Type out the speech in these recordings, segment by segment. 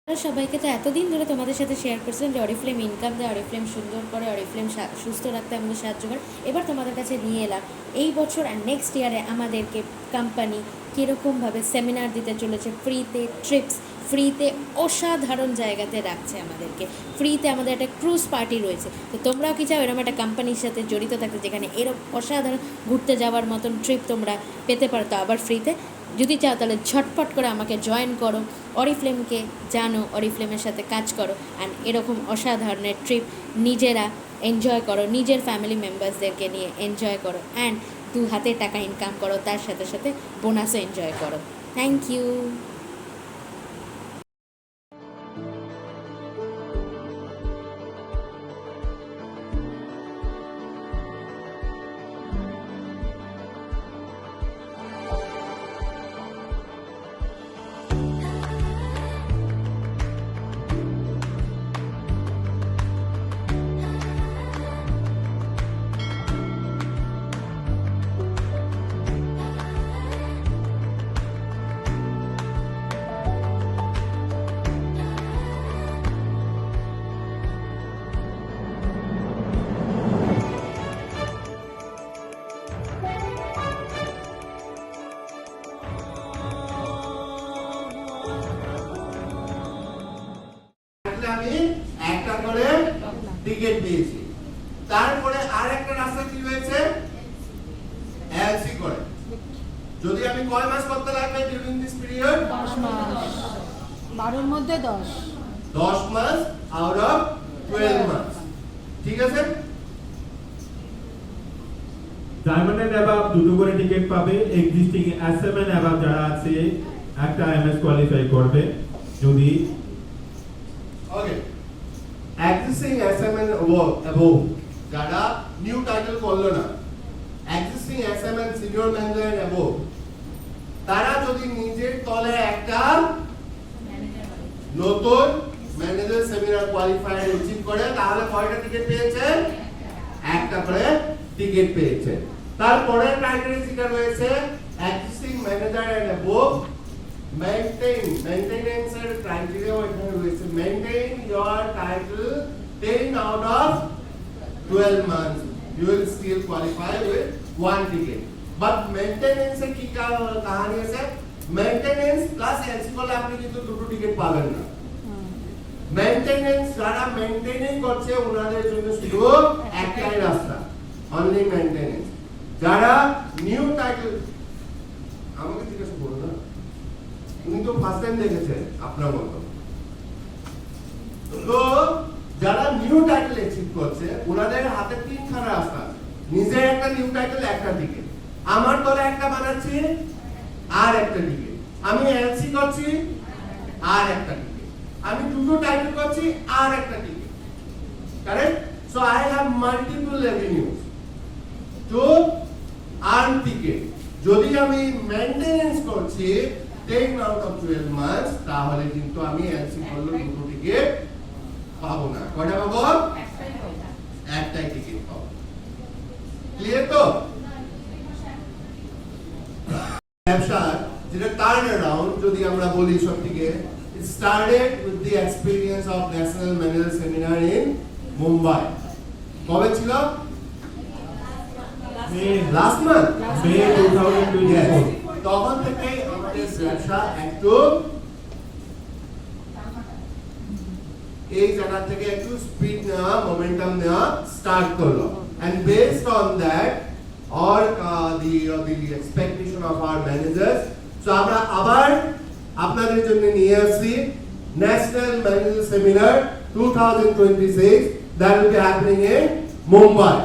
সবাইকে তো এতদিন ধরে তোমাদের সাথে শেয়ার করছিলাম যে অরিফ্লেম ইনকাম দেয়, অরিফ্লেম সুন্দর করে, অরিফ্লেম সুস্থ রাখতে আমাদের সাহায্য করে। এবার তোমাদের কাছে নিয়ে এলাম এই বছর আর নেক্সট ইয়ারে আমাদেরকে কোম্পানি কীরকমভাবে সেমিনার দিতে চলেছে, ফ্রিতে ট্রিপস, ফ্রিতে অসাধারণ জায়গাতে রাখছে আমাদেরকে, ফ্রিতে আমাদের একটা ক্রুজ পার্টি রয়েছে। তো তোমরাও কি চাও এরকম একটা কোম্পানির সাথে জড়িত থাকতে, যেখানে এরকম অসাধারণ ঘুরতে যাওয়ার মতন ট্রিপ তোমরা পেতে পারো, তো আবার ফ্রিতে? যদি চাও তাহলে ঝটপট করে আমাকে জয়েন করো, অরিফ্লেমকে জানো, অরিফ্লেমের সাথে কাজ করো, অ্যান্ড এরকম অসাধারণের ট্রিপ নিজেরা এনজয় করো, নিজের ফ্যামিলি মেম্বার্সদেরকে নিয়ে এনজয় করো, অ্যান্ড 2 হাতে টাকা ইনকাম করো, তার সাথে সাথে বোনাসও এনজয় করো। Thank you. আমি একটা করে টিকিট দিয়েছি। তারপরে আর একটা রাস্তা কি হয়েছে, এলসি করে। যদি আমি কয় মাস করতে লাগবে ডিউরিং দিস পিরিয়ড? 10 মাস, 12 এর মধ্যে 10 মাস আউট অফ 12 মাস। ঠিক আছে? ডায়মন্ড এন্ড অ্যাবাভ দুটো করে টিকিট পাবে, এক্সিস্টিং এসএম এন্ড অ্যাবাভ যারা আছে একটা এমএস কোয়ালিফাই করবে। যদি ওকে, এক্সিস্টিং এসএমএন অ্যাবোভ যারা নিউ টাইটেল করলো না, এক্সিস্টিং এসএমএন সিনিয়র ম্যানেজার অ্যাবোভ, তারা যদি নিজের তলে একটা নতুন ম্যানেজার সেমিনার কোয়ালিফায়ার অ্যাচিভ করে, তাহলে কয়টা টিকিট পেয়েছে? একটা করে টিকিট পেয়েছে। তারপরে ক্রাইটেরিয়া যেটা রয়েছে, existing manager and above, maintenance এর ক্রাইটেরিয়া এখানে রয়েছে, maintain your title 10 out of 12 months, you will still qualify with 1 ticket. But maintenance এ কি কাহিনী আছে, maintenance plus LC করলে আপনি কিন্তু দুটো টিকিট পাবেন না। মেইনটেনেন্স যারা মেইনটেইনিং করছে ওনাদের জন্য শুধু একটাই রাস্তা, অনলি মেইনটেনেন্স। যারা নিউ টাইটেল, আমাকে জিজ্ঞাসা করুন না, উনি তো ফার্স্ট টাইম দেখেছেন আপনার মতো। তো যারা নিউ টাইটেল অ্যাচিভ করছে ওনাদের হাতে 3খানা রাস্তা, নিজে একটা নিউ টাইটেল, একটা টিকিট। আমার তলে একটা বানাচ্ছি আর একটা টিকিট, আমি এলসি করছি আর একটা টিকিট, আমি দুটো টাইটেল করছি আর একটা ticket. Correct? So I have multiple revenues to earn ticket. যদি আমি মেইনটেনেন্স করছি 10 out of 12 months, তাহলে কিন্তু আমি এলসি করলে দুটো টিকিট পাবো না। কয়টা পাবো? একটাই টিকিট পাবো। ক্লিয়ার তো? ব্যবসা যেটা টার্ন অ্যারাউন্ড যদি আমরা বলি সবথেকে, it started with the experience of National Manager Seminar in Mumbai. কবে ছিল? লাস্ট মান্থ, মে 2024। তখন থেকে আমাদের ব্যবসা একটু এই জায়গা থেকে একটু স্পিড নেওয়া, মোমেন্টাম নেওয়া স্টার্ট করলো, and based on that or the expectation of our managers, so আমরা আবার আপনাদের জন্য নিয়ে আসছি national manager seminar 2026 that will be happening in Mumbai.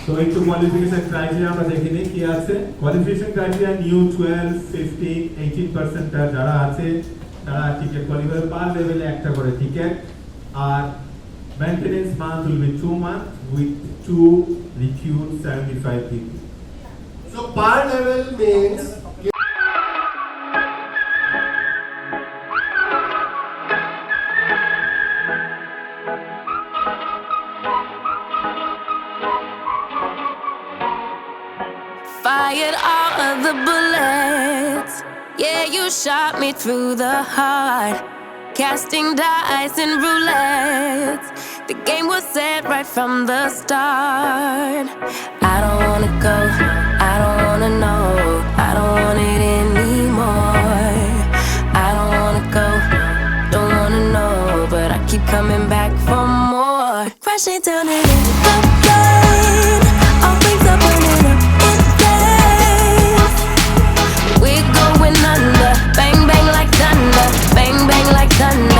তো একটু কোয়ালিফিকেশন ক্রাইটেরিয়া আমরা দেখে নিই কি আছে। কোয়ালিফিকেশন ক্রাইটেরিয়া নিউ 12, 15, 18% যারা আছে তারা টিকিট কোয়ালিফাই, পার লেভেলে একটা করে টিকিট। আর maintenance month will be 2 months with 2 recruit 75 people. So per level means fired all of the bullets. Yeah, you shot me through the heart, casting dice and roulette. The game was set right from the start. I don't wanna go, I don't wanna know, I don't want it anymore. I don't wanna go, don't wanna know, but I keep coming back for more. Crashing down and in the rain, all wings are burning up in flames. We're going under, bang bang like thunder, bang bang like thunder.